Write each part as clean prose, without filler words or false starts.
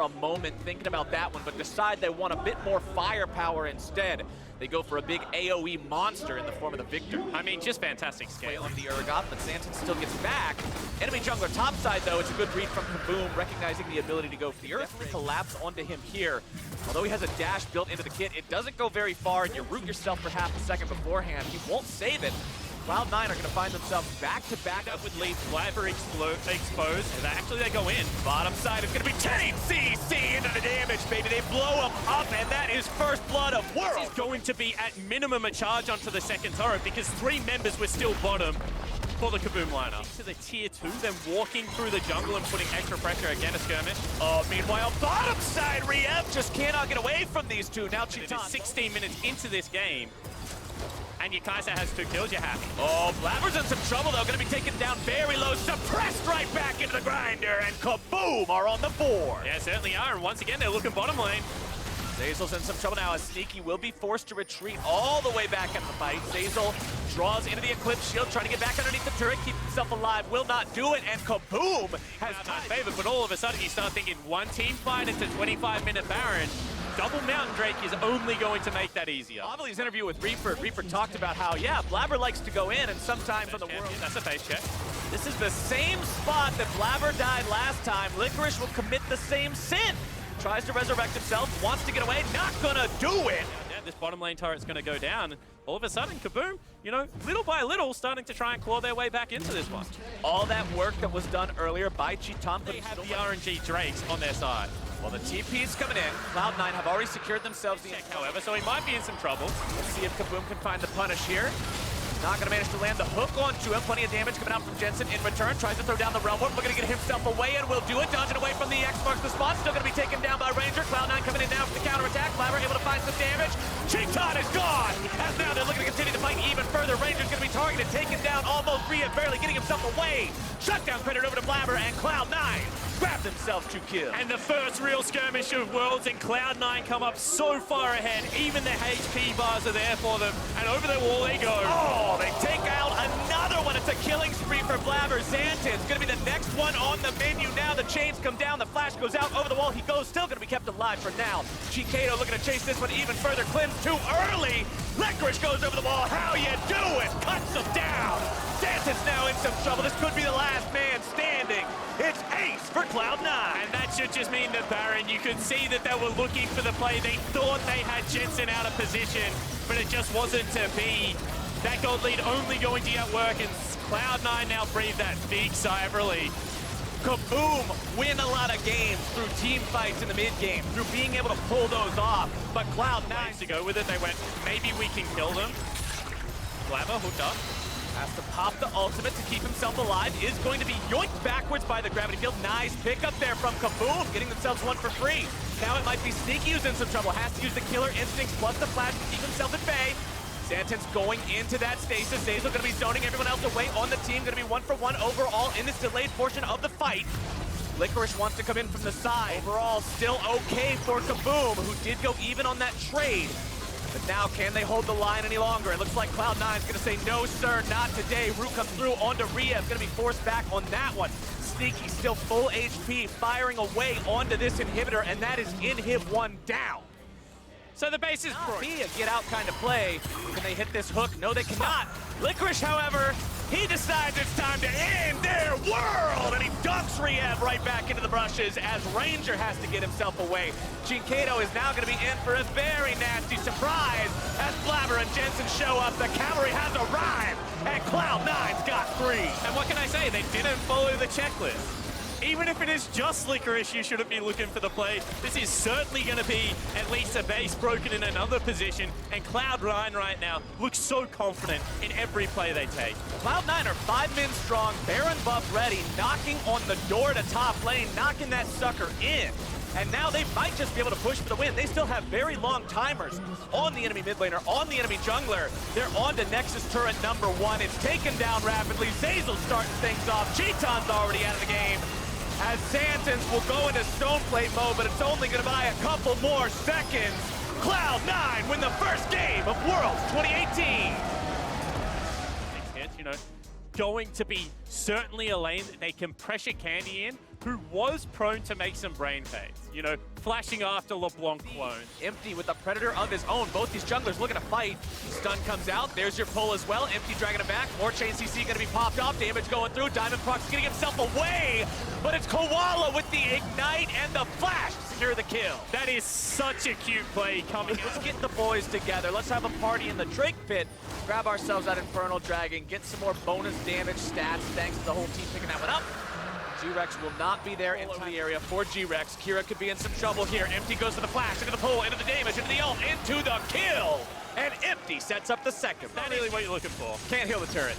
a moment thinking about that one, but decide they want a bit more firepower instead. They go for a big AoE monster in the form of the Victor. I mean, just fantastic scale. On the Urgot, but Santin still gets back. Enemy jungler topside, though, it's a good read from Kaboom, recognizing the ability to go for the Earth collapse onto him here. Although he has a dash built into the kit, it doesn't go very far, and you root yourself for half a second beforehand. He won't save it. Cloud9 are going to find themselves back-to-back up with lead Blabber exposed. And actually, they go in. Bottom side is going to be 10 CC into the damage, baby. They blow him up, and that is first blood of World. This is going to be, at minimum, a charge onto the second turret because 3 members were still bottom for the Kaboom lineup. To the tier 2, then walking through the jungle and putting extra pressure again, a skirmish. Meanwhile, bottom side, Riev just cannot get away from these two. Now Chitan. 16 minutes into this game. And your Kaiser has 2 kills, you're happy. Oh, Blabber's in some trouble, though. Going to be taken down very low. Suppressed right back into the grinder. And Kaboom are on the board. Yeah, certainly are. And once again, they're looking bottom lane. Zeyzal's in some trouble now as Sneaky will be forced to retreat all the way back into the fight. Zeyzal draws into the Eclipse Shield, trying to get back underneath the turret, keep himself alive, will not do it, and Kaboom has not favored, but all of a sudden you start thinking one team fight into 25-minute Baron. Double Mountain Drake is only going to make that easier. Obviously, interview with Reaper talked about how, yeah, Blabber likes to go in, and sometimes on the world... That's a face check. This is the same spot that Blabber died last time. Licorice will commit the same sin. Tries to resurrect himself, wants to get away, not gonna do it! Yeah, this bottom lane turret's gonna go down. All of a sudden, Kaboom, you know, little by little, starting to try and claw their way back into this one. All that work that was done earlier by Chitan, they have the RNG Drakes on their side. Well, the TP's coming in. Cloud9 have already secured themselves the... However, so he might be in some trouble. Let's see if Kaboom can find the punish here. Not going to manage to land the hook onto him. Plenty of damage coming out from Jensen in return. Tries to throw down the Realm Warp. Looking to get himself away and will do it. Dodging away from the X marks the spot. Still going to be taken down by Ranger. Cloud9 coming in now for the counterattack. Blabber able to find some damage. Chitan is gone! As now they're looking to continue to fight even further. Ranger's going to be targeted. Taken down almost Rhea, barely getting himself away. Shutdown credit over to Blabber, and Cloud9 grab themselves 2 kills. And the first real skirmish of Worlds, and Cloud9 come up so far ahead. Even the HP bars are there for them, and over the wall they go. Oh, they take out another one. It's a killing spree for Blabber. Xantin's gonna be the next one on the menu now. The chains come down, the flash goes out over the wall. He goes, still gonna be kept alive for now. Chicato looking to chase this one even further. Clem's too early. Licorice goes over the wall. How you doing? Cuts him down. Xantin's now in some trouble. This could be the last man standing. It's ace for Cloud9. And that should just mean that Baron, you could see that they were looking for the play. They thought they had Jensen out of position, but it just wasn't to be. That gold lead only going to get work, and Cloud9 now breathe that big sigh of relief. Kaboom win a lot of games through team fights in the mid-game, through being able to pull those off. But Cloud9 to go with it, they went, maybe we can kill them. Blabber hooked up. Has to pop the ultimate to keep himself alive. Is going to be yoinked backwards by the gravity field. Nice pickup there from Kaboom, getting themselves one for free. Now it might be Sneaky who's in some trouble. Has to use the killer instincts plus the flash to keep himself at bay. Xantin's going into that stasis. Zeyzal going to be zoning everyone else away on the team. Going to be 1-for-1 overall in this delayed portion of the fight. Licorice wants to come in from the side. Overall, still okay for Kaboom, who did go even on that trade. But now, can they hold the line any longer? It looks like Cloud9's going to say, no, sir, not today. Root comes through onto Rhea. Going to be forced back on that one. Sneaky still full HP, firing away onto this inhibitor, and that is inhib 1 down. So the base is broken. A get-out kind of play. Can they hit this hook? No, they cannot. Licorice, however, he decides it's time to end their world, and he dunks Riev right back into the brushes as Ranger has to get himself away. Chicato is now going to be in for a very nasty surprise as Blabber and Jensen show up. The cavalry has arrived, and Cloud9's got 3. And what can I say? They didn't follow the checklist. Even if it is just Licorice, you shouldn't be looking for the play. This is certainly going to be at least a base broken in another position, and Cloud9 right now looks so confident in every play they take. Cloud9 are 5 men strong, Baron buff ready, knocking on the door to top lane, knocking that sucker in. And now they might just be able to push for the win. They still have very long timers on the enemy mid laner, on the enemy jungler. They're on to Nexus turret number 1. It's taken down rapidly. Zeyzal starting things off. Chitan's already out of the game. As Xantins will go into Stoneplate mode, but it's only going to buy a couple more seconds. Cloud9 win the first game of Worlds 2018. Makes sense, you know. going to be certainly a lane that they can pressure Candy in, who was prone to make some brain fades. You know, flashing after LeBlanc clones. Empty with a Predator of his own. Both these junglers looking to fight. Stun comes out. There's your pull as well. Empty dragging it back. More Chain CC going to be popped off. Damage going through. Diamond Prox getting himself away. But it's Koala with the Ignite and the Flash to secure the kill. That is such a cute play coming out. Let's get the boys together. Let's have a party in the Drake pit. Grab ourselves that Infernal Dragon. Get some more bonus damage stats thanks to the whole team picking that one up. G-Rex will not be there into the area for G-Rex. Kira could be in some trouble here. Empty goes to the flash, into the pull, into the damage, into the ult, into the kill! And Empty sets up the second. That's really what you're looking for. Can't heal the turret.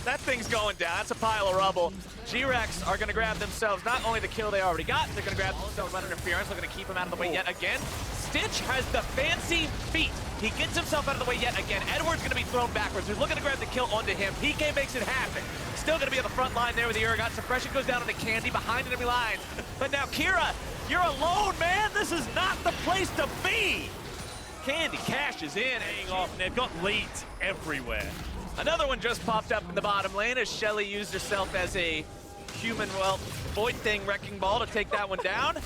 That thing's going down. That's a pile of rubble. G-Rex are going to grab themselves not only the kill they already got, they're going to grab themselves under interference. They're going to keep him out of the way yet again. Stitch has the fancy feet. He gets himself out of the way yet again. Edward's going to be thrown backwards. He's looking to grab the kill onto him. PK makes it happen. Still going to be on the front line there with the Urgot. Suppression goes down on the Candy behind enemy lines. But now Kira, you're alone, man. This is not the place to be. Candy cashes in. Hanging off, and they've got leads everywhere. Another one just popped up in the bottom lane as Shelly used herself as a human, well, Void Thing Wrecking Ball to take that one down.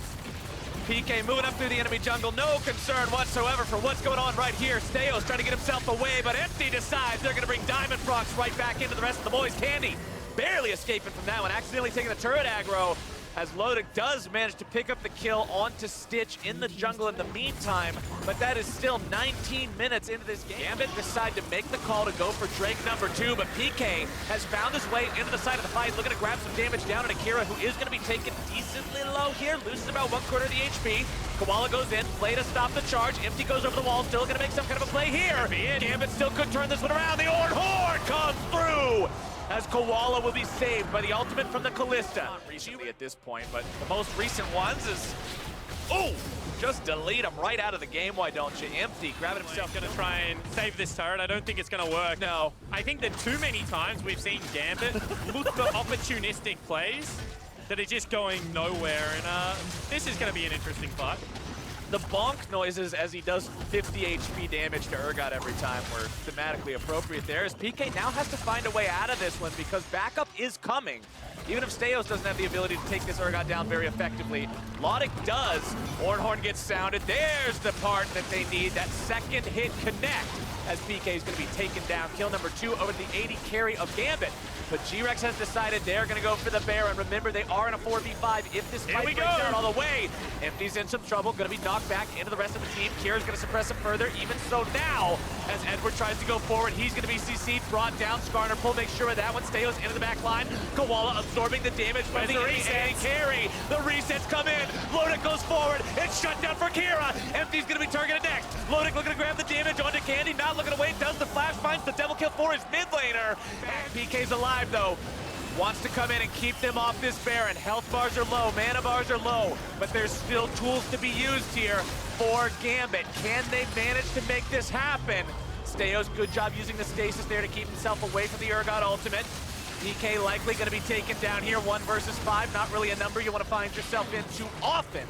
PK moving up through the enemy jungle, no concern whatsoever for what's going on right here. Steos trying to get himself away, but Empty decides they're going to bring Diamond Prox right back into the rest of the boys. Candy barely escaping from that one, accidentally taking the turret aggro, as Lodic does manage to pick up the kill onto Stitch in the jungle in the meantime, but that is still 19 minutes into this game. Gambit decide to make the call to go for Drake number 2, but PK has found his way into the side of the fight, looking to grab some damage down on Akira, who is going to be taken decently low here, loses about 1/4 of the HP. Koala goes in, play to stop the charge. Empty goes over the wall, still going to make some kind of a play here. Gambit still could turn this one around. The Horn comes through, as Koala will be saved by the ultimate from the Callista. Not recently at this point, but the most recent ones is, oh, just delete him right out of the game, why don't you? Empty, grabbing himself. Gonna try and save this turret. I don't think it's gonna work. No. I think that too many times we've seen Gambit look for opportunistic plays that are just going nowhere, and this is gonna be an interesting fight. The bonk noises as he does 50 HP damage to Urgot every time were thematically appropriate there, as PK now has to find a way out of this one because backup is coming. Even if Steos doesn't have the ability to take this Urgot down very effectively, Lodic does. Horn gets sounded. There's the part that they need, that second hit connect, as PK is going to be taken down. Kill number 2 over the 80 carry of Gambit. But G-Rex has decided they're going to go for the Baron. Remember, they are in a 4v5 if this fight breaks down all the way. Empty's in some trouble, going to be knocked back into the rest of the team. Kira's going to suppress him further. Even so now, as Edward tries to go forward, he's going to be CC'd, brought down. Skarner pull, make sure of that one. Steos into the back line. Koala absorbing the damage from the reset carry. The resets come in. Lodic goes forward. It's shut down for Kira. Empty's going to be targeted next. Lodic looking to grab the damage onto Candy. Not looking to wait. Does the flash, finds the double kill for his mid laner. And PK's alive though. Wants to come in and keep them off this Baron. Health bars are low, mana bars are low, but there's still tools to be used here for Gambit. Can they manage to make this happen? Steos, good job using the stasis there to keep himself away from the Urgot ultimate. PK likely going to be taken down here, 1 versus 5. Not really a number you want to find yourself in too often,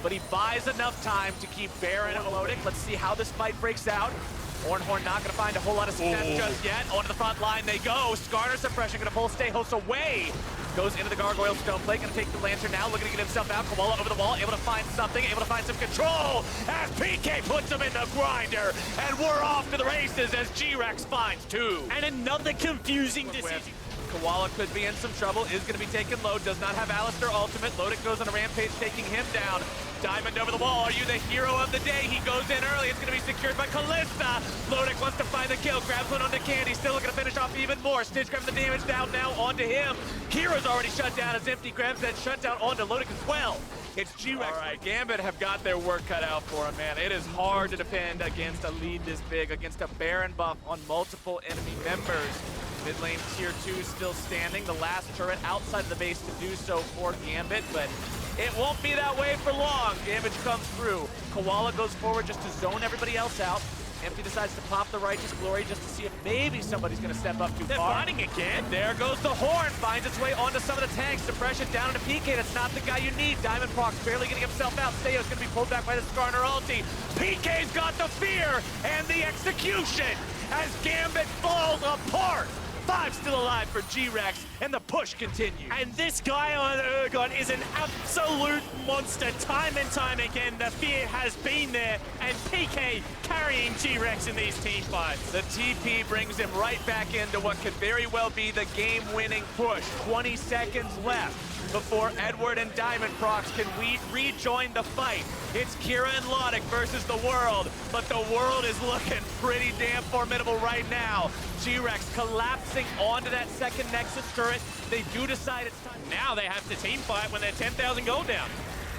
but he buys enough time to keep Baron loaded. Let's see how this fight breaks out. Horn not going to find a whole lot of success just yet. Onto the front line they go. Skarner suppression going to pull Stejos away. Goes into the Gargoyle Stone Plate, going to take the Lantern now, looking to get himself out. Koala over the wall, able to find something, able to find some control as PK puts him in the grinder. And we're off to the races as G-Rex finds 2. And another confusing decision. Koala could be in some trouble, is going to be taken low, does not have Alistair ultimate. Lodic goes on a rampage, taking him down. Diamond over the wall, are you the hero of the day? He goes in early, it's going to be secured by Callista. Lodic wants to find the kill, grabs one onto Candy, still looking to finish off even more. Stitch grabs the damage down now onto him. Kira's already shut down as Empty grabs that shutdown onto Lodic as well. It's G-Rex. All right, Gambit have got their work cut out for him, man. It is hard to defend against a lead this big, against a Baron buff on multiple enemy members. Mid lane tier 2 still standing. The last turret outside of the base to do so for Gambit, but it won't be that way for long. Damage comes through. Koala goes forward just to zone everybody else out. Empty decides to pop the Righteous Glory just to see if maybe somebody's going to step up too far. They're fighting again. There goes the Horn. Finds its way onto some of the tanks. Suppression down into PK. That's not the guy you need. Diamond Prox barely getting himself out. Steo's going to be pulled back by the Skarner ulti. PK's got the fear and the execution as Gambit falls apart. 5 still alive for G-Rex, and the push continues. And this guy on Ergon is an absolute monster. Time and time again, the fear has been there, and PK carrying G-Rex in these team fights. The TP brings him right back into what could very well be the game-winning push. 20 seconds left before Edward and Diamond Prox can rejoin the fight. It's Kira and Lodic versus the world, but the world is looking pretty damn formidable right now. G-Rex collapsing onto that second Nexus turret. They do decide it's time. Now they have to team fight when they're 10,000 gold down.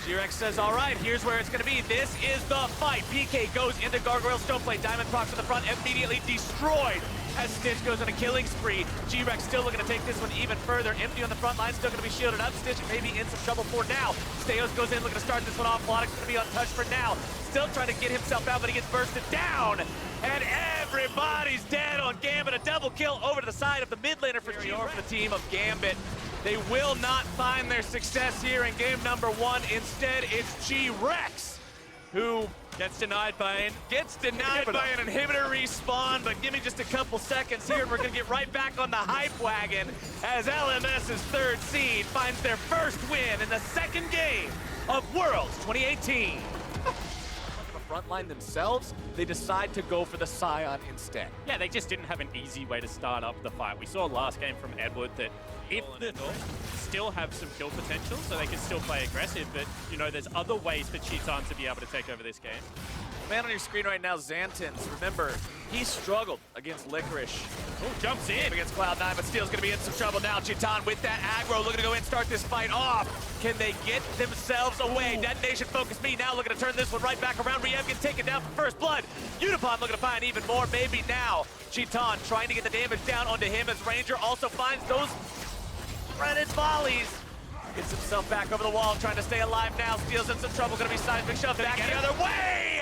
G-Rex says, all right, here's where it's going to be. This is the fight. PK goes into Gargoyle Stoneplate. Diamond Prox in the front, immediately destroyed as Stitch goes on a killing spree. G-Rex still looking to take this one even further. Empty on the front line, still going to be shielded up. Stitch maybe in some trouble for now. Steos goes in, looking to start this one off. Lodic's going to be untouched for now. Still trying to get himself out, but he gets bursted down. And everybody's dead on Gambit. A double kill over to the side of the mid laner for G-Rex. For the team of Gambit. They will not find their success here in game number 1. Instead, it's G-Rex who Gets denied by an inhibitor respawn, but give me just a couple seconds here and we're gonna get right back on the hype wagon as LMS's third seed finds their first win in the second game of Worlds 2018. The front line themselves, they decide to go for the Scion instead. Yeah, they just didn't have an easy way to start up the fight. We saw last game from Edward that if the still have some kill potential, so they can still play aggressive, but you know, there's other ways for Cheetan to be able to take over this game. Man on your screen right now, Xantins. Remember, he struggled against Licorice. Oh, jumps in Against Cloud9, but Steel's gonna be in some trouble now. Cheetan with that aggro, looking to go in, start this fight off. Can they get themselves away? Detonation focus me now, looking to turn this one right back around. Riev gets taken down for first blood. Unipod looking to find even more, maybe now. Cheetan trying to get the damage down onto him as Ranger also finds those threaded volleys. Gets himself back over the wall, trying to stay alive now. Steel's in some trouble, gonna be seismic shoved back the other way!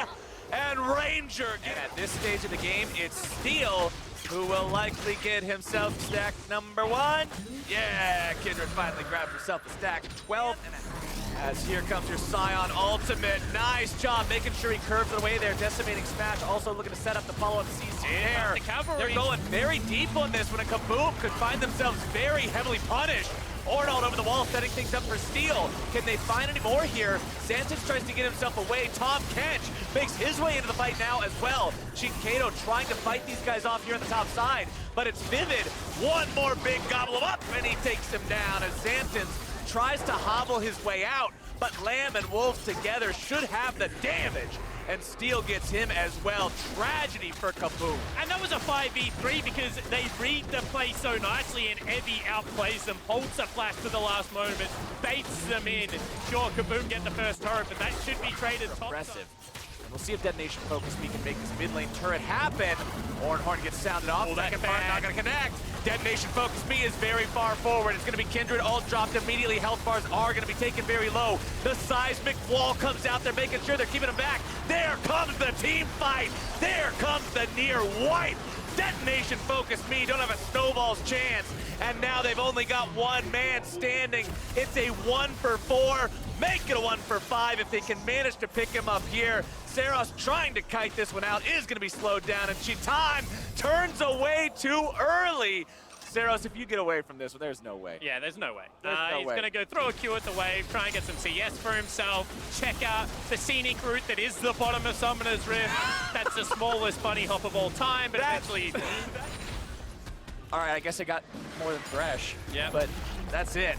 And Ranger, and at this stage of the game, it's Steel who will likely get himself stack number 1. Yeah, Kindred finally grabs herself a stack 12. As here comes your Scion ultimate. Nice job making sure he curves it away there. Decimating Smash also looking to set up the follow-up CC there. The cavalry. They're going very deep on this when a Kaboom could find themselves very heavily punished. Ornald over the wall, setting things up for Steel. Can they find any more here? Xantins tries to get himself away. Tom Kench makes his way into the fight now as well. Shinkato trying to fight these guys off here on the top side, but it's Vivid. One more big gobble him up, and he takes him down as Xantins tries to hobble his way out, but Lamb and Wolf together should have the damage. And Steel gets him as well. Tragedy for Kaboom. And that was a 5v3 because they read the play so nicely and Evie outplays them, holds the flash to the last moment, baits them in. Sure, Kaboom get the first turret, but that should be traded top. Impressive. And we'll see if Detonation Focus Me can make this mid lane turret happen. Horn gets sounded off. Second part not gonna connect. Detonation Focus Me is very far forward. It's gonna be Kindred ult dropped immediately. Health bars are gonna be taken very low. The seismic wall comes out. They're making sure they're keeping him back. There comes the team fight. There comes the near wipe. Detonation Focus Me don't have a snowball's chance. And now they've only got one man standing. It's a 1 for 4. Make it a 1 for 5 if they can manage to pick him up here. Seros trying to kite this one out is gonna be slowed down, and Cheetan turns away too early. Seros, if you get away from this, well, there's no way. Yeah, there's no way. He's going to go throw a Q at the wave, try and get some CS for himself, check out the scenic route that is the bottom of Summoner's Rift. That's the smallest bunny hop of all time, but actually... All right, I guess I got more than Thresh, yeah, but that's it.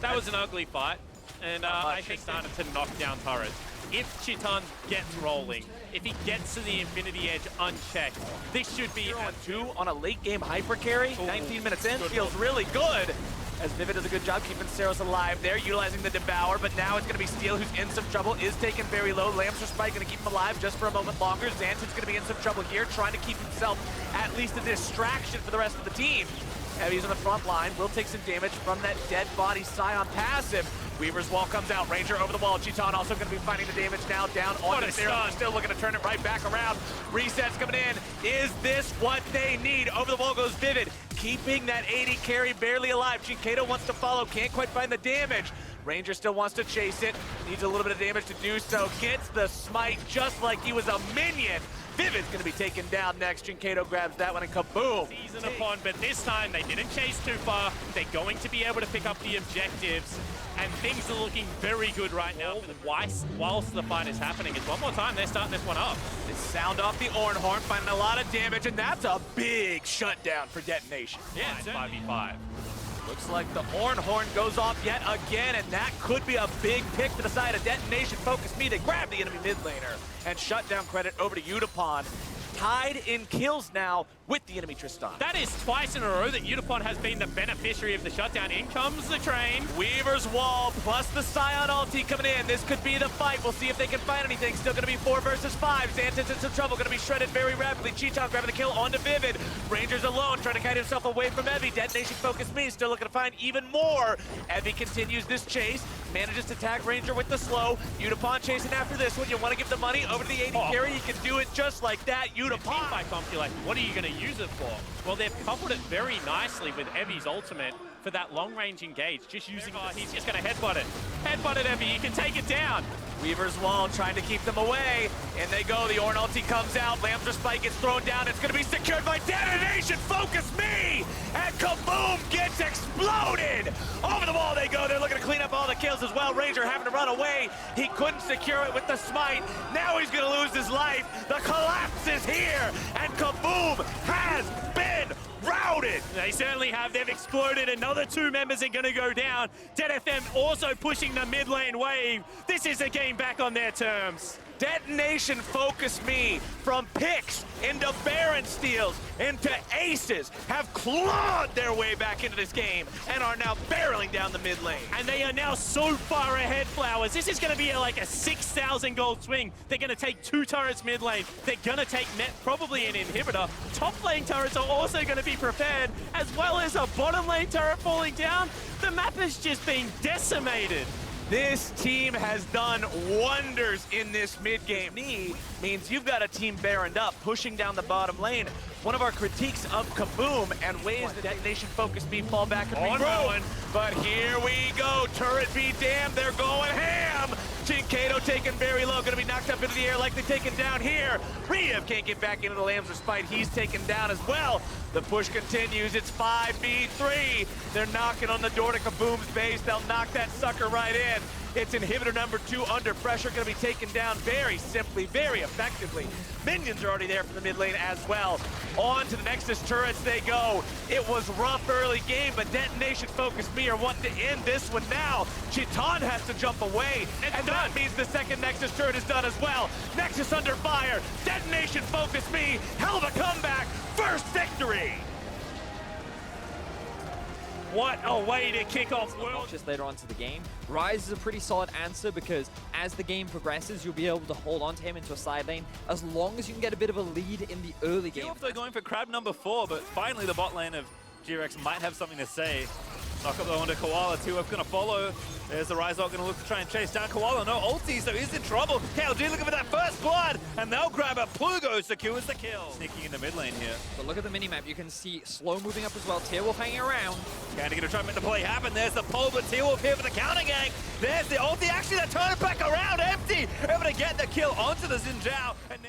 That was an ugly fight, and I think started to knock down turrets. If Cheetan gets rolling, if he gets to the Infinity Edge unchecked, this should be on 2 on a late game hyper carry. 19 minutes in, feels really good. As Vivid does a good job keeping Seros alive there, utilizing the Devour, but now it's going to be Steel who's in some trouble, is taken very low. Lamb's Spike going to keep him alive just for a moment longer. Xantin's going to be in some trouble here, trying to keep himself at least a distraction for the rest of the team. Heavy's on the front line, will take some damage from that dead body Scion passive. Weaver's wall comes out, Ranger over the wall. Cheetan also going to be finding the damage now down on the Seros. Still looking to turn it right back around. Resets coming in. Is this what they need? Over the wall goes Vivid, keeping that 80 carry barely alive. Shinkato wants to follow, can't quite find the damage. Ranger still wants to chase it, needs a little bit of damage to do so, gets the smite just like he was a minion. Vivid's going to be taken down next. Jinkato grabs that one and kaboom. Season upon, but this time they didn't chase too far. They're going to be able to pick up the objectives, and things are looking very good right now. Whilst the fight is happening, it's one more time they're starting this one up. They sound off the Ornhorn, finding a lot of damage, and that's a big shutdown for Detonation. Yeah, it's 5v5. Looks like the Ornhorn goes off yet again, and that could be a big pick to the side of Detonation. Focus me, they grab the enemy mid laner, and shutdown credit over to Udapon. Tied in kills now with the enemy Tristan. That is twice in a row that Udapon has been the beneficiary of the shutdown. In comes the train. Weaver's Wall plus the Scion ulti coming in. This could be the fight. We'll see if they can find anything. Still going to be 4 versus 5. Xantan's in some trouble. Going to be shredded very rapidly. Cheeton grabbing the kill onto Vivid. Ranger's alone, trying to kite himself away from Evie. Detonation focus me. Still looking to find even more. Evie continues this chase. Manages to tag Ranger with the slow. Udapon chasing after this one. You want to give the money over to the AD carry. You can do it just like that. Udapon. What are you going to use it for? Well, they've coupled it very nicely with Evie's ultimate for that long-range engage. Just using he's just going to headbutt it. Headbutt it, Evie. You can take it down. Weaver's Wall trying to keep them away. And they go. The Ornn ulti comes out. Lambda Spike gets thrown down. It's going to be secured by Detonation. Focus me! And kaboom gets exploded! Over the wall they go. They're looking to clean up all the kills as well. Ranger having to run away. He couldn't secure it with the smite. Now he's going to lose his life. The collapse is here. And kaboom has been routed. They certainly have. They've exploded. Another 2 members are going to go down. DeadFM also pushing the mid lane wave. This is a game back on their terms. Detonation focus me from picks into Baron steals into aces have clawed their way back into this game and are now barreling down the mid lane. And they are now so far ahead, Flowers. This is going to be like a 6,000 gold swing. They're going to take 2 turrets mid lane. They're going to take net probably an inhibitor. Top lane turrets are also going to be prepared, as well as a bottom lane turret falling down. The map has just been decimated. This team has done wonders in this mid-game. Means you've got a team baroned up, pushing down the bottom lane. One of our critiques of Kaboom and ways the Detonation focus be fall back and regroup. But here we go, turret be damned, they're going ham! Jinkato taken very low, gonna be knocked up into the air, likely taken down here. Riev can't get back into the Lambs Respite, he's taken down as well. The push continues, it's 5v3. They're knocking on the door to Kaboom's base, they'll knock that sucker right in. It's inhibitor number 2 under pressure, gonna be taken down very simply, very effectively. Minions are already there from the mid lane as well. On to the Nexus turrets they go. It was rough early game, but Detonation focused me are wanting to end this one now. Chiton has to jump away, and that means the second Nexus turret is done as well. Nexus under fire, Detonation focused me, hell of a comeback, first victory! What a way to kick off World. Just later on to the game. Ryze is a pretty solid answer because as the game progresses, you'll be able to hold on to him into a side lane as long as you can get a bit of a lead in the early game. They're going for crab number 4, but finally the bot lane of G-Rex might have something to say. Knock up though onto Koala, 2F gonna follow. There's the Ryze ult gonna look to try and chase down Koala. No ulti, so he's in trouble. KLG looking for that first blood, and they'll grab it. Plugo secures the kill. Sneaking in the mid lane here. But look at the minimap, you can see Slow moving up as well. Tearwolf hanging around. Candy gonna try and make the play happen. There's the pole, but T-Wolf here for the counter gank. There's the ulti, actually they turn it back around, empty. Able to get the kill onto the Xin Zhao. And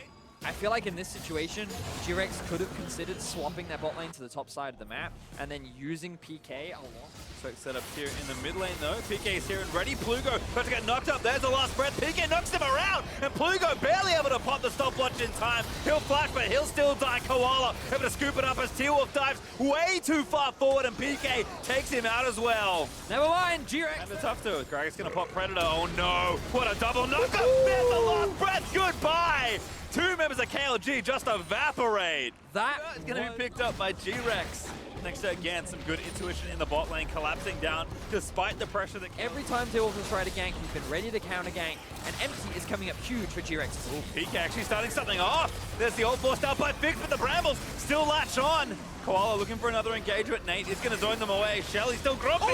I feel like in this situation, G-Rex could have considered swapping that bot lane to the top side of the map and then using PK along. Quick setup here in the mid lane though. PK is here and ready. Plugo about to get knocked up. There's the last breath. PK knocks him around, and Plugo barely able to pop the stopwatch in time. He'll flash, but he'll still die. Koala able to scoop it up as T-Wolf dives way too far forward, and PK takes him out as well. Never mind, G-Rex. And it's tough to. Gragas gonna pop Predator. Oh no! What a double knockup! There's the last breath. Goodbye. 2 members of KLG just evaporate. That is going to be picked up by G-Rex. Next to, again, some good intuition in the bot lane, collapsing down despite the pressure that... Every time Tearwolf has tried to gank, he's been ready to counter gank, and Empty is coming up huge for G-Rex. Ooh, PK actually starting something off. There's the ult forced out by Fix, but the Brambles still latch on. Koala looking for another engagement. Nate is going to zone them away. Shelly still grumpy.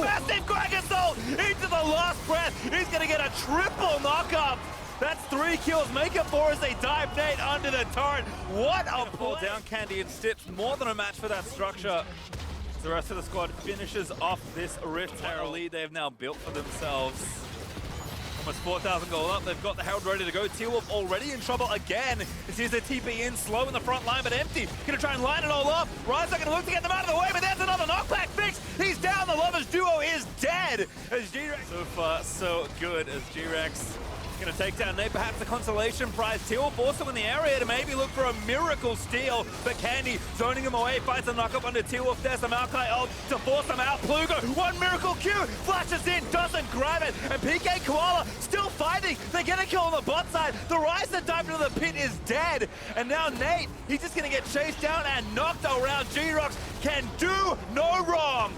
Massive Gragas ult into the last breath. He's going to get a triple knockup. That's 3 kills, make up 4 as they dive Nate under the turret. What a pull down Candy and Stips, more than a match for that structure. the rest of the squad finishes off this Rift Herald lead they've now built for themselves. Almost 4,000 gold up. They've got the Herald ready to go. T-Wolf already in trouble again. This is a TP in slow in the front line, but empty. Gonna try and line it all up. Rise not gonna look to get them out of the way, but there's another knockback fix. He's down. The Lovers duo is dead. As G-Rex so far so good as G-Rex gonna take down Nate. Perhaps the consolation prize. T-Wolf also in the area to maybe look for a miracle steal, but Candy zoning him away. Finds a knock up under T-Wolf. There's the Maokai ult to force him out. Plugo, one miracle Q, flashes in, doesn't grab it, and PK Koala still fighting. They get a kill on the bot side. The Rise that dived into the pit is dead, and now Nate, he's just gonna get chased down and knocked around. G-Rox can do no wrong.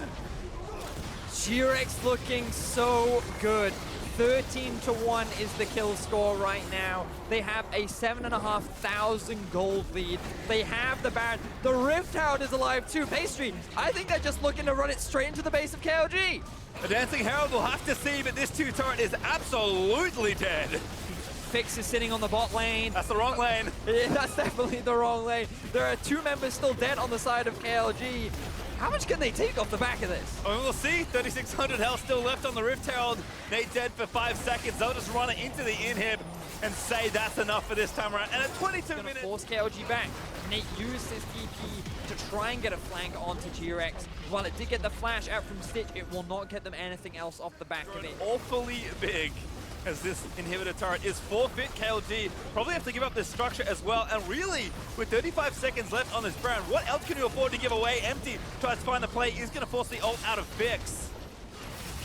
G-Rex looking so good. 13-1 is the kill score right now. They have a 7,500 gold lead. They have the Baron. The Rift Herald is alive too. Pastry, I think they're just looking to run it straight into the base of KLG. The Dancing Herald will have to see, but this 2 turret is absolutely dead. Fix is sitting on the bot lane. That's the wrong lane. Yeah, that's definitely the wrong lane. There are 2 members still dead on the side of KLG. How much can they take off the back of this? Oh, we'll see. 3,600 health still left on the Rift Herald. Nate dead for 5 seconds. They'll just run it into the inhib and say that's enough for this time around. And at 22 minutes... force KLG back. Nate used his TP to try and get a flank onto G-Rex. While it did get the flash out from Stitch, it will not get them anything else off the back of it. Awfully big, as this inhibitor turret is forfeit. KLG probably have to give up this structure as well. And really, with 35 seconds left on this Baron, what else can you afford to give away? Empty tries to find the play, is going to force the ult out of Fix.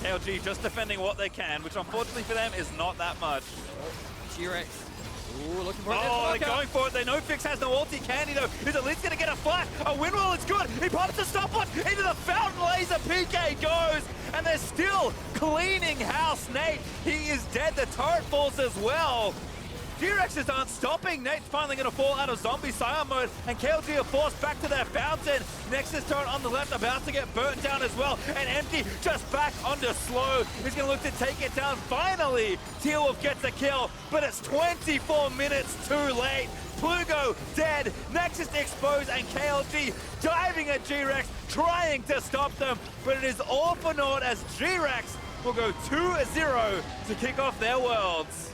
KLG just defending what they can, which unfortunately for them is not that much. G-Rex. Ooh, looking for it. Oh, they're going for it. They know Fix has no ulti. Candy, though, is at least going to get a flash. A windmill is good. He pops the stopwatch into the fountain laser. PK goes, and they're still cleaning house. Nate, he is dead. The turret falls as well. G-Rexes aren't stopping. Nate's finally going to fall out of zombie Scion mode, and KLG are forced back to their fountain. Nexus turret on the left about to get burnt down as well, and Empty just back onto slow. He's going to look to take it down. Finally, T-Wolf gets a kill, but it's 24 minutes too late. Plugo dead, Nexus exposed, and KLG diving at G-Rex, trying to stop them, but it is all for naught as G-Rex will go 2-0 to kick off their worlds.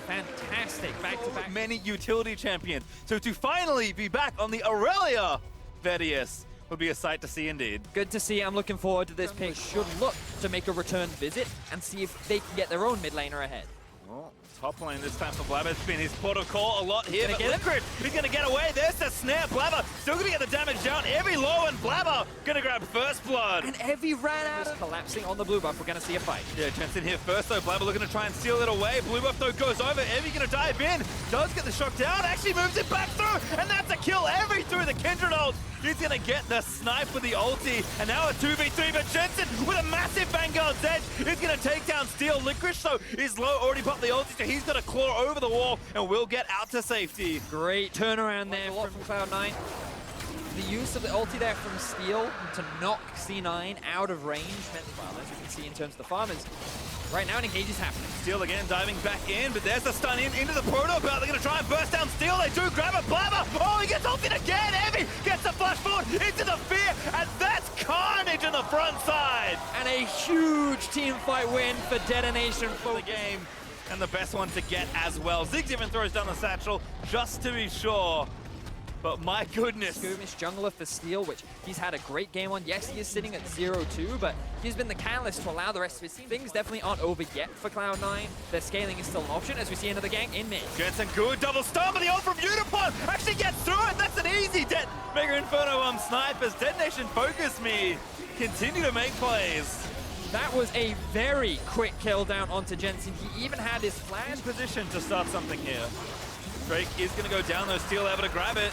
Fantastic back-to-back. Many utility champions. So to finally be back on the Aurelia Vedius would be a sight to see indeed. Good to see. I'm looking forward to this pick. Should look to make a return visit and see if they can get their own mid laner ahead. Well, top lane this time for Blabber. It's been his protocol a lot here, but get Liquid, he's going to get away. There's the snare. Blabber still going to get the damage down. Evie low, and Blabber going to grab first blood. And Evie ran out of collapsing on the blue buff. We're going to see a fight. Yeah, Jensen here first, though. Blabber looking to try and steal it away. Blue buff, though, goes over. Evie going to dive in. Does get the shock down. Actually moves it back through, and that's a kill. Evie through the Kindred ult. He's going to get the snipe with the ulti, and now a 2v3, but Jensen with a massive Vanguard's Edge is going to take down Steel. Licorice, so is low, already popped the ulti, so he's going to claw over the wall and will get out to safety. Great turnaround there from Cloud9. The use of the ulti there from Steel to knock C9 out of range meant, well, as you can see in terms of the farmers, right now an engage is happening. Steel again diving back in, but there's the stun into the proto belt. They're going to try and burst down Steel. They do grab a Blabber. Oh, he gets ulted again. Evie gets the flash forward into the fear, and that's carnage in the front side. And a huge team fight win for Detonation for The game, and the best one to get as well. Ziggs even throws down the satchel just to be sure. But my goodness. Skirmish jungler for Steel, which he's had a great game on. Yes, he is sitting at 0-2, but he's been the catalyst to allow the rest of his team. Things definitely aren't over yet for Cloud9. Their scaling is still an option as we see another gang in mid. Jensen good double stun, but the ult from Unipon actually gets through it. That's an easy Mega Inferno snipers. Detonation focus me. Continue to make plays. That was a very quick kill down onto Jensen. He even had his flash. In position to start something here. Drake is going to go down, though. Steel able to grab it.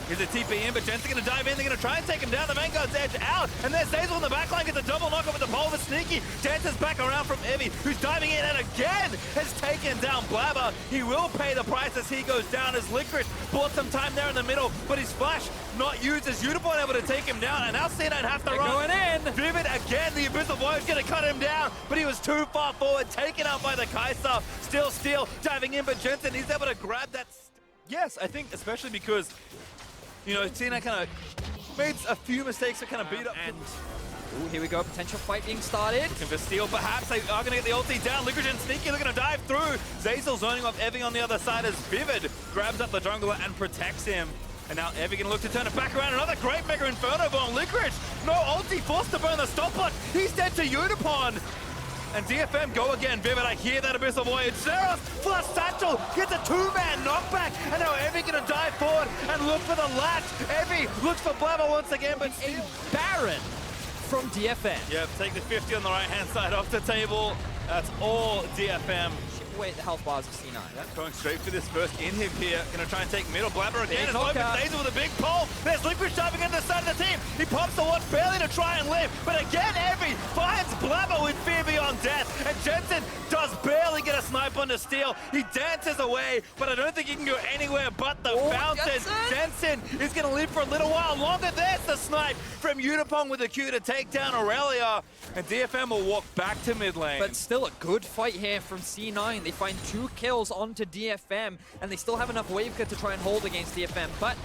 Here's a TP in, but Jensen's going to dive in. They're going to try and take him down. The Vanguard's Edge out. And there's Zazel in the backline. Gets a double knockup with the pole of Sneaky. Jensen's back around from Evie, who's diving in and again has taken down Blabber. He will pay the price as he goes down as Licorice bought some time there in the middle, but his flash not used as Unicorn able to take him down. And now C9 have to run. Going in. Vivid again. The Abyssal Void is going to cut him down, but he was too far forward. Taken out by the Kai'Sa. Still Steel diving in, but Jensen, he's able to grab that. Yes, I think especially because, you know, Tina kind of made a few mistakes that kind of beat up. And ooh, here we go, potential fight being started. Looking for steal, perhaps. They are going to get the ulti down. Licorice and Sneaky looking to dive through. Zeyzal zoning off Evie on the other side as Vivid grabs up the jungler and protects him. And now Evie going to look to turn it back around. Another great Mega Inferno bomb. Licorice, no ulti, forced to burn the stop bot. He's dead to Unipon. And DFM go again. Vivid, I hear that Abyssal Voyage. Zeros, flush satchel, gets a two-man knockback. And now Evie going to dive forward and look for the latch. Evie looks for Blabber once again, but A Baron from DFM. Yep, take the 50 on the right-hand side off the table. That's all DFM. Wait, the health bars of C9. Going straight for this first inhib here. Gonna try and take middle. Blabber again. It's open knockout. Zeyzal with a big pole. There's Licorice diving into the side of the team. He pops the watch barely to try and live. But again, Evie finds Blabber with fear beyond death. And Jensen does barely get a snipe on the steal. He dances away, but I don't think he can go anywhere but the fountain. Jensen is gonna live for a little while longer. There's the snipe from Unipong with the Q to take down Aurelia. And DFM will walk back to mid lane. But still a good fight here from C9. They find 2 kills onto DFM, and they still have enough wave cut to try and hold against DFM. But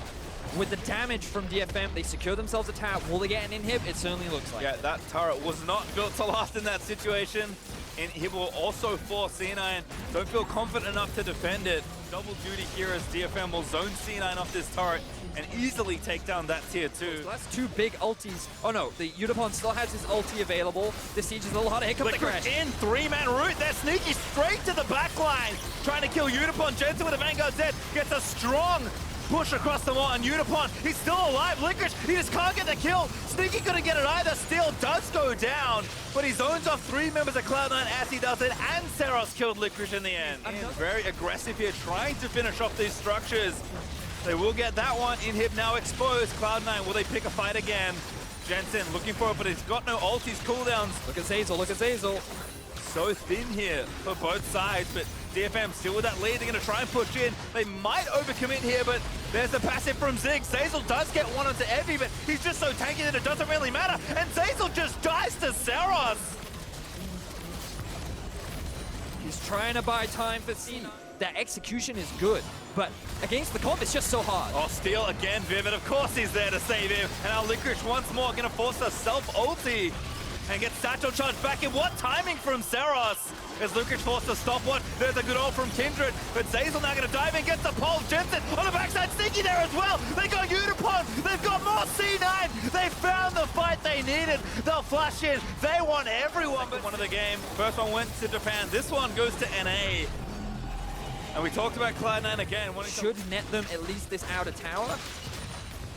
with the damage from DFM, they secure themselves a tower. Will they get an inhib? It certainly looks like. Yeah, that turret was not built to last in that situation. Inhib will also force C9. Don't feel confident enough to defend it. Double duty here as DFM will zone C9 off this turret and easily take down that tier 2. So that's 2 big ultis. Oh no, the Unipon still has his ulti available. This siege is a little harder. Here comes the crash. In 3-man route. They're Sneaky straight to the back line. Trying to kill Unipon. Jensen with a Vanguard Z gets a strong push across the wall, and Unipon, he's still alive. Licorice, he just can't get the kill. Sneaky couldn't get it either. Steal does go down, but he zones off 3 members of Cloud9 as he does it, and Seros killed Licorice in the end. And very aggressive here, trying to finish off these structures. They will get that one. Inhib now exposed. Cloud9, will they pick a fight again? Jensen looking for it, but he's got no ult. He's cooldowns. Look at Zeyzal, look at Zeyzal. So thin here for both sides, but DFM still with that lead. They're going to try and push in. They might overcommit here, but there's the passive from Zig. Zeyzal does get one onto Evie, but he's just so tanky that it doesn't really matter. And Zeyzal just dies to Seros. He's trying to buy time for C9. Their execution is good, but against the comp, it's just so hard. Oh, Steal again, Vivid. Of course he's there to save him. And now Licorice once more going to force a self-ulti and get Satchel charged back in. What timing from Seros? As Licorice forced to stop one. There's a good ult from Kindred, but Zeyzal now going to dive in, gets the pole. Jensen on the backside, Sneaky there as well. They got Unipon. They've got more C9. They found the fight they needed. They'll flash in. They want everyone. But one of the game. First one went to Japan. This one goes to NA. And we talked about Cloud9 again. Should net them at least this outer tower.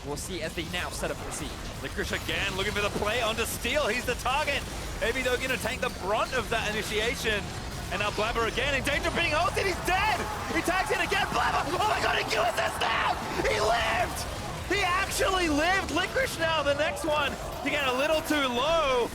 We'll see as they now set up the siege. Licorice again, looking for the play onto Steal. He's the target. Maybe they're going to take the brunt of that initiation. And now Blabber again in danger of being ulted. He's dead. He tags in again. Blabber. Oh my God, he QSS down. He lived. He actually lived. Licorice now, the next one, to get a little too low.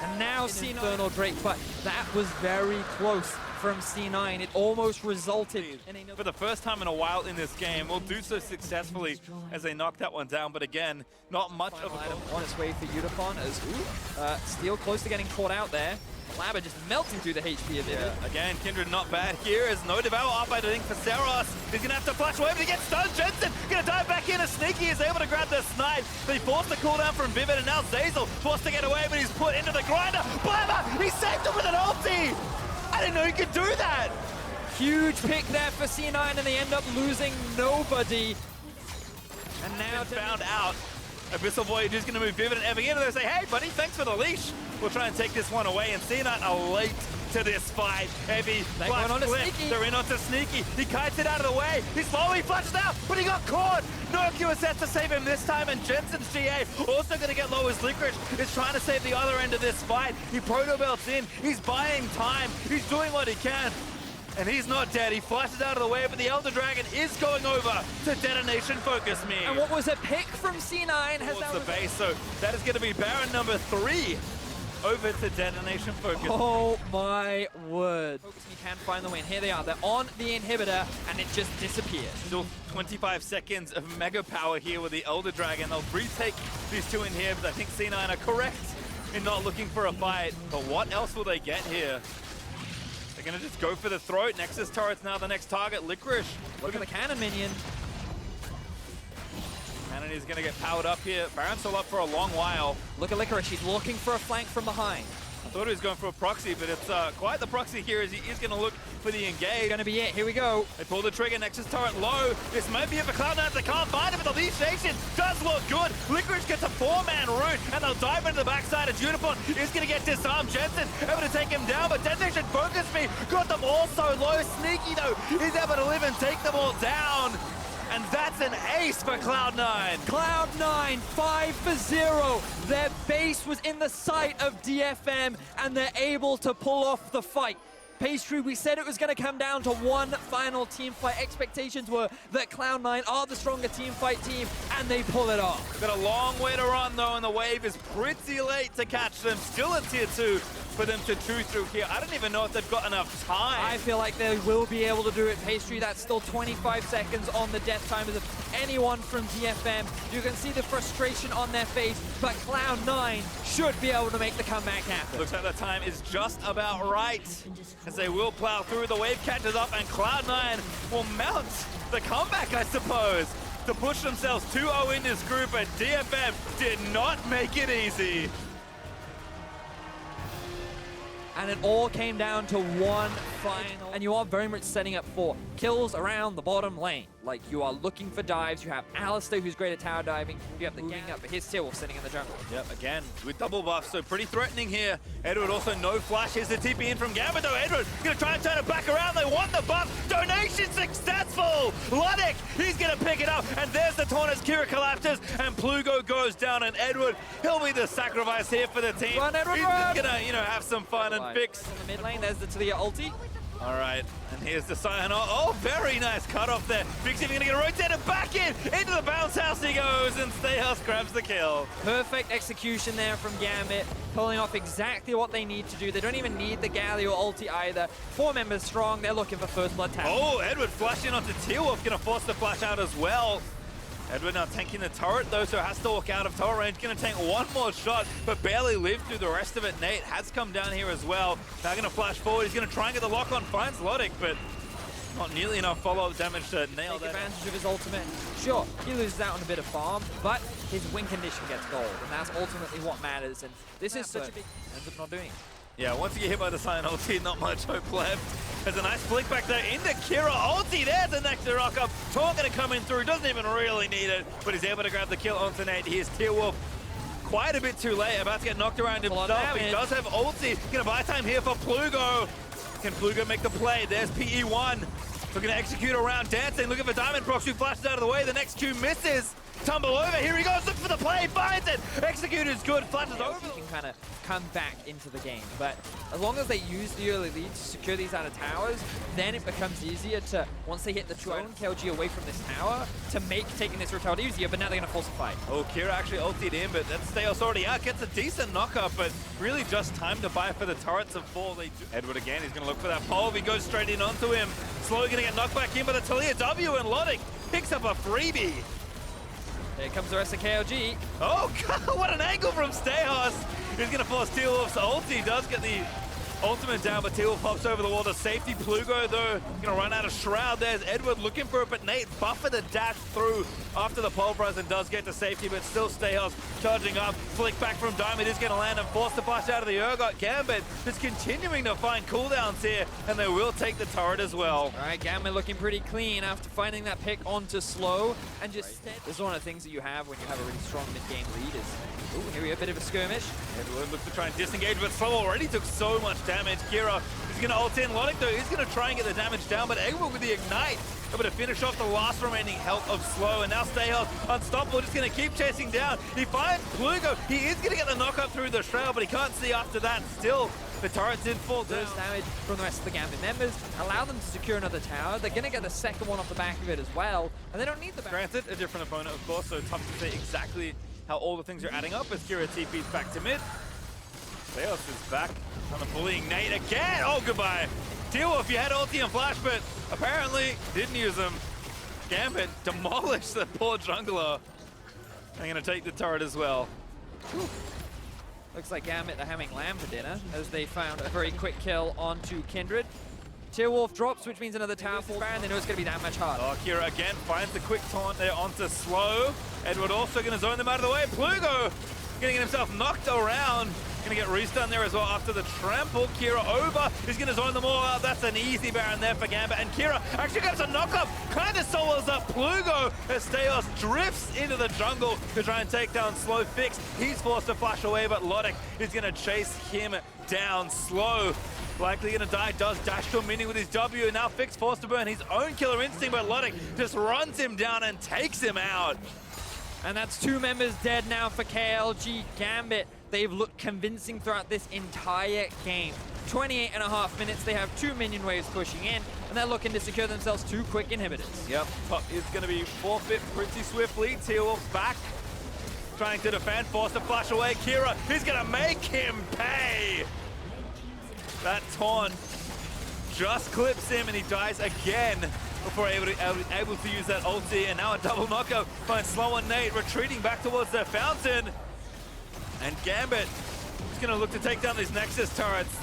And now C9 Infernal Drake, but that was very close from C9. It almost resulted in a... For the first time in a while in this game, will do so successfully as they knock that one down. But again, not much of a item on its way for Unipon as Steal close to getting caught out there. Blabber just melting through the HP of it. Yeah. Again, Kindred not bad here as no Devour up, I think, for Seros. He's going to have to flash away, but he gets stunned. Jensen going to dive back in as Sneaky is able to grab the snipe. But he forced the cooldown from Vivid, and now Zeyzal forced to get away, but he's put into the grinder. Blabber, he saved him with an ulti. I didn't know he could do that. Huge pick there for C9, and they end up losing nobody. And now found out. Abyssal Voyage is going to move Vivid and Evie in, and they say, hey, buddy, thanks for the leash. We'll try and take this one away, and C9 are late to this fight. Evie, flash flip, they're in onto Sneaky. He kites it out of the way. He's slowly flashes out, but he got caught. No QSS to save him this time, and Jensen's GA also going to get low as Licorice is trying to save the other end of this fight. He proto belts in. He's buying time. He's doing what he can. And he's not dead. He flashes out of the way, but the Elder Dragon is going over to Detonation Focus Me. And what was a pick from C9 has the base, so that is going to be Baron number 3 over to Detonation Focus. Oh my word. Focus Me can find the win. Here they are. They're on the inhibitor, and it just disappears. Still 25 seconds of mega power here with the Elder Dragon. They'll retake these 2 inhibs. I think C9 are correct in not looking for a fight, but what else will they get here? They're going to just go for the throat. Nexus turret's now the next target. Licorice. Look at the cannon minion. Cannon and he's going to get powered up here. Baron's still up for a long while. Look at Licorice, he's looking for a flank from behind. I thought he was going for a proxy, but it's quite the proxy here as he is going to look for the engage. Gonna be it, here we go. They pull the trigger, Nexus turret low. This might be it for Cloud9. They can't find it, but the lead station does look good. Licorice gets a 4-man route, and they'll dive into the backside. And Juniper is going to get disarmed. Jensen able to take him down, but Detonation Focus Me got them all so low. Sneaky, though, is able to live and take them all down. And that's an ace for Cloud9. Cloud9, 5 for 0. Their base was in the sight of DFM, and they're able to pull off the fight. Pastry, we said it was going to come down to one final team fight. Expectations were that Cloud9 are the stronger team fight team, and they pull it off. Got a long way to run, though, and the wave is pretty late to catch them. Still a tier 2 for them to chew through here. I don't even know if they've got enough time. I feel like they will be able to do it. Pastry, that's still 25 seconds on the death timers of anyone from DFM. You can see the frustration on their face, but Cloud9 should be able to make the comeback happen. Looks like the time is just about right, as they will plow through. The wave catches up, and Cloud9 will mount the comeback, I suppose, to push themselves 2-0 in this group, and DFM did not make it easy. And it all came down to one final. And you are very much setting up for kills around the bottom lane. Like, you are looking for dives. You have Alistair, who's great at tower diving. You have the gang up, but here's Tyrwolf sitting in the jungle. Yep, again, with double buffs, so pretty threatening here. Edward also no flash. Here's the TP in from Gambit, though. Edward gonna try and turn it back around. They want the buff. Donation successful. Luddick, he's gonna pick it up. And there's the taunt as Kira collapses, and Plugo goes down. And Edward, he'll be the sacrifice here for the team. Run, Edward, he's run. just gonna, have some fun and fix. On the mid lane, there's the Talia ulti. All right, and here's the sign. Oh, very nice cut off there. Fix even gonna get rotated back into the bounce house he goes, and Stayhouse grabs the kill. Perfect execution there from Gambit, pulling off exactly what they need to do. They don't even need the Galio ulti either. 4 members strong, they're looking for first blood tap. Oh, Edward flashing onto Tyrwolf, gonna force the flash out as well. Edward now tanking the turret though, so has to walk out of turret range. Gonna tank one more shot, but barely lived through the rest of it. Nate has come down here as well. Now gonna flash forward. He's gonna try and get the lock on. Finds Luddick, but not nearly enough follow-up damage to nail that. Take advantage of his ultimate. Sure, he loses out on a bit of farm, but his win condition gets gold, and that's ultimately what matters. And this is such a big... ends up not doing it. Yeah, once you get hit by the Cyan ulti, not much hope left. There's a nice flick back there into Kira ulti. There's the next rock up. Taunt gonna come in through. Doesn't even really need it, but he's able to grab the kill onto Nate. Here's Tyrwolf. Quite a bit too late. About to get knocked around himself. He does have ulti. Gonna buy time here for Plugo. Can Plugo make the play? There's PE1. So gonna execute around dancing. Looking for Diamond Prox, who flashes out of the way. The next Q misses. Tumble over. Here he goes. Look for the play. Finds it. Execute is good. Flashes over. He can kind of come back into the game, but as long as they use the early lead to secure these out of towers, then it becomes easier to, once they hit the drone KLG away from this tower, to make taking this route easier, but now they're gonna force a fight. Oh, Kira actually ultied in, but that Stayos already out. Gets a decent knockup, but really just time to buy for the turrets of 4. Edward again, he's gonna look for that pole. He goes straight in onto him. Slowly gonna get knocked back in by the Talia W, and Luddick picks up a freebie. There comes the rest of KLG. Oh, God, what an angle from Stayhouse. He's going to force Tyrwolf's ulti. Does get the ultimate down, but Tyrwolf pops over the wall to safety. Plugo, though, going to run out of Shroud. There's Edward looking for it, but Nate buffer the dash through after the pulverize and does get to safety, but still Stayhouse charging up. Flick back from Diamond is going to land and force the blast out of the Urgot. Gambit is continuing to find cooldowns here, and they will take the turret as well. All right, Gambit looking pretty clean after finding that pick onto slow, and just this is one of the things that you have when you have a really strong mid-game lead is, ooh, here we have a bit of a skirmish. Edward looks to try and disengage, but Slow already took so much damage. Kira is going to ult in. Luddick, though, is going to try and get the damage down, but Edward with the ignite, able to finish off the last remaining health of Slow, and now Stayhouse unstoppable, just going to keep chasing down. He finds Plugo. He is going to get the knockup through the Shroud, but he can't see after that. Still, the turrets did fall down. There's damage from the rest of the Gambit members. Allow them to secure another tower. They're going to get the second one off the back of it as well, and they don't need the back. Granted, a different opponent, of course, so tough to say exactly how all the things are adding up as Kira TP's back to mid. Stayhouse is back, kind of bullying Nate again. Oh, goodbye. Tyrwolf, you had ulti and flash, but apparently didn't use them. Gambit demolished the poor jungler. I'm going to take the turret as well. Whew. Looks like Gambit are having lamb for dinner as they found a very quick kill onto Kindred. Tearwolf drops, which means another tower falls Baron. They know it's going to be that much harder. Oh, Kira again finds the quick taunt there onto Slow. Edward also going to zone them out of the way. Plugo getting himself knocked around. Going to get restunned there as well after the trample. Kira over. He's going to zone them all out. That's an easy Baron there for Gambit. And Kira actually gets a knock-up. Kind of solos up Plugo as Steos drifts into the jungle to try and take down Slow. Fix. He's forced to flash away, but Logic is going to chase him down. Slow likely going to die. Does dash to a mini with his W. And now Fix forced to burn his own killer instinct, but Logic just runs him down and takes him out. And that's 2 members dead now for KLG Gambit. They've looked convincing throughout this entire game. 28.5 minutes, they have 2 minion waves pushing in, and they're looking to secure themselves 2 quick inhibitors. Yep, top is going to be forfeit pretty swiftly. Tearwolf's back, trying to defend, forced to flash away. Kira, he's going to make him pay. That taunt just clips him, and he dies again before able to use that ulti. And now a double knockout finds Slow and Nate retreating back towards their fountain. And Gambit is going to look to take down these Nexus turrets.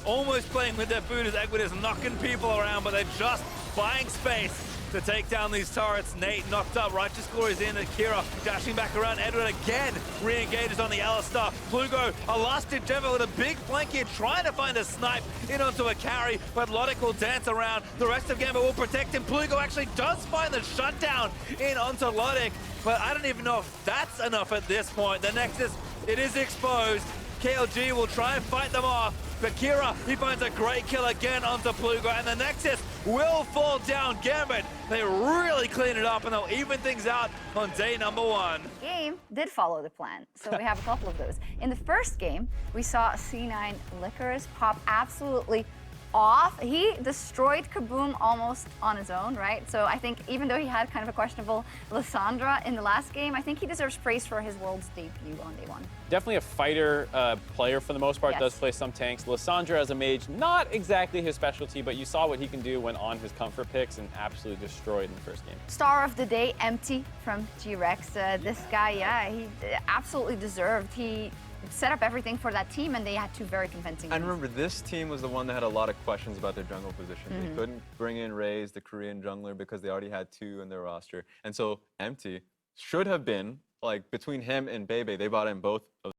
Almost playing with their boot as Egwin is knocking people around, but they're just buying space to take down these turrets. Nate knocked up, Righteous Glory's in, and Kira dashing back around. Edward again re-engages on the Alistar. Plugo, a last-ditch effort with a big flank here, trying to find a snipe in onto a carry, but Logic will dance around. The rest of Gambit will protect him. Plugo actually does find the shutdown in onto Logic, but I don't even know if that's enough at this point. The Nexus, it is exposed. KLG will try and fight them off, but Kira, he finds a great kill again onto Plugo, and the Nexus will fall down. Gambit, they really clean it up, and they'll even things out on day number 1. Game did follow the plan, so we have a couple of those. In the first game, we saw C9 Licorice pop absolutely off. He destroyed Kaboom almost on his own, right? So I think even though he had kind of a questionable Lissandra in the last game, I think he deserves praise for his Worlds debut on day 1. Definitely a fighter player for the most part, Yes. does play some tanks. Lissandra as a mage, not exactly his specialty, but you saw what he can do when on his comfort picks and absolutely destroyed in the first game. Star of the day, Empty from G-Rex. This guy, yeah, he absolutely deserved. He set up everything for that team, and they had 2 very convincing And wins. remember, this team was the one that had a lot of questions about their jungle position. They couldn't bring in Raze, the Korean jungler, because they already had 2 in their roster. And so Empty should have been, like, between him and Bebe, they bought in both of